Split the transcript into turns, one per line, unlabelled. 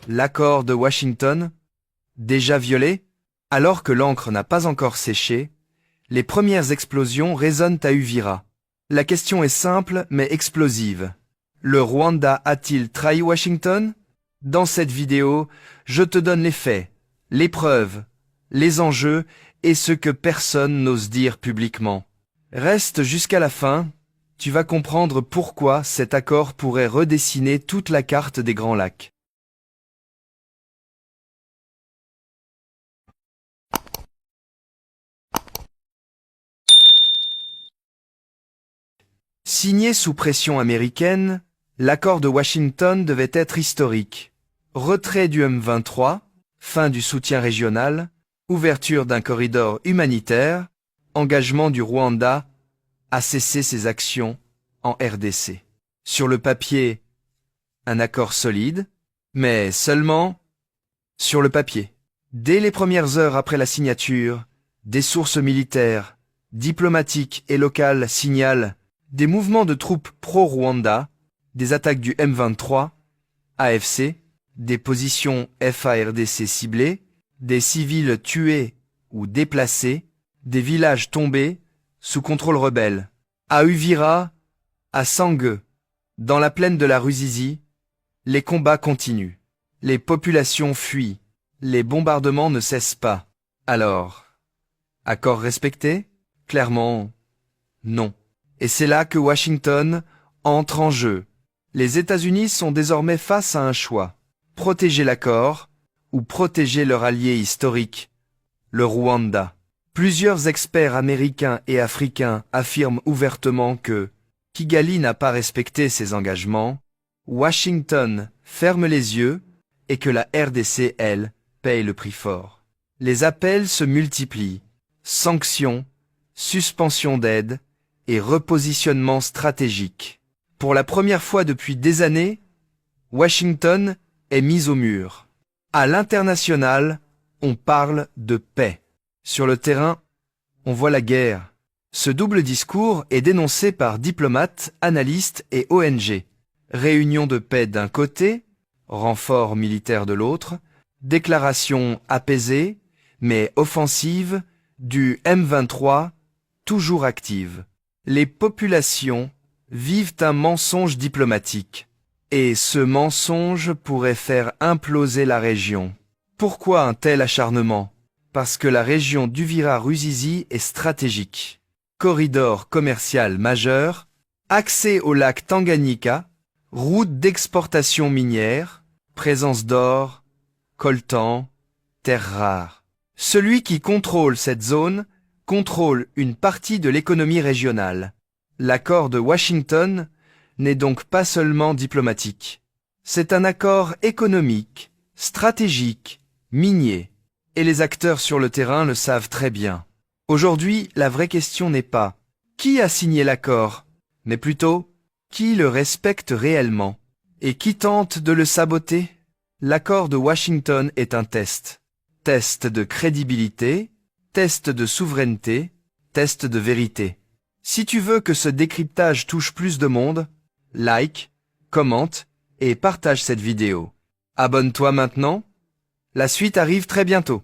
L'accord de Washington, déjà violé, alors que l'encre n'a pas encore séché, les premières explosions résonnent à Uvira. La question est simple mais explosive. Le Rwanda a-t-il trahi Washington? Dans cette vidéo, je te donne les faits, les preuves, les enjeux et ce que personne n'ose dire publiquement. Reste jusqu'à la fin, tu vas comprendre pourquoi cet accord pourrait redessiner toute la carte des Grands Lacs. Signé sous pression américaine, l'accord de Washington devait être historique. Retrait du M23, fin du soutien régional, ouverture d'un corridor humanitaire, engagement du Rwanda à cesser ses actions en RDC. Sur le papier, un accord solide, mais seulement sur le papier. Dès les premières heures après la signature, des sources militaires, diplomatiques et locales signalent des mouvements de troupes pro-Rwanda, des attaques du M23, AFC, des positions FARDC ciblées, des civils tués ou déplacés, des villages tombés sous contrôle rebelle. À Uvira, à Sangue, dans la plaine de la Ruzizi, les combats continuent. Les populations fuient. Les bombardements ne cessent pas. Alors, accord respecté? Clairement, non. Et c'est là que Washington entre en jeu. Les États-Unis sont désormais face à un choix. Protéger l'accord ou protéger leur allié historique, le Rwanda. Plusieurs experts américains et africains affirment ouvertement que Kigali n'a pas respecté ses engagements, Washington ferme les yeux et que la RDC, elle, paye le prix fort. Les appels se multiplient. Sanctions, suspension d'aide et repositionnement stratégique. Pour la première fois depuis des années, Washington est mise au mur. À l'international, on parle de paix. Sur le terrain, on voit la guerre. Ce double discours est dénoncé par diplomates, analystes et ONG. Réunion de paix d'un côté, renfort militaire de l'autre, déclaration apaisée, mais offensive, du M23, toujours active. Les populations vivent un mensonge diplomatique. Et ce mensonge pourrait faire imploser la région. Pourquoi un tel acharnement? Parce que la région d'Uvira-Ruzizi est stratégique. Corridor commercial majeur, accès au lac Tanganyika, route d'exportation minière, présence d'or, coltan, terres rares. Celui qui contrôle cette zone contrôle une partie de l'économie régionale. L'accord de Washington n'est donc pas seulement diplomatique. C'est un accord économique, stratégique, minier. Et les acteurs sur le terrain le savent très bien. Aujourd'hui, la vraie question n'est pas qui a signé l'accord, mais plutôt qui le respecte réellement et qui tente de le saboter. L'accord de Washington est un test. Test de crédibilité, test de souveraineté, test de vérité. Si tu veux que ce décryptage touche plus de monde, like, commente et partage cette vidéo. Abonne-toi maintenant. La suite arrive très bientôt.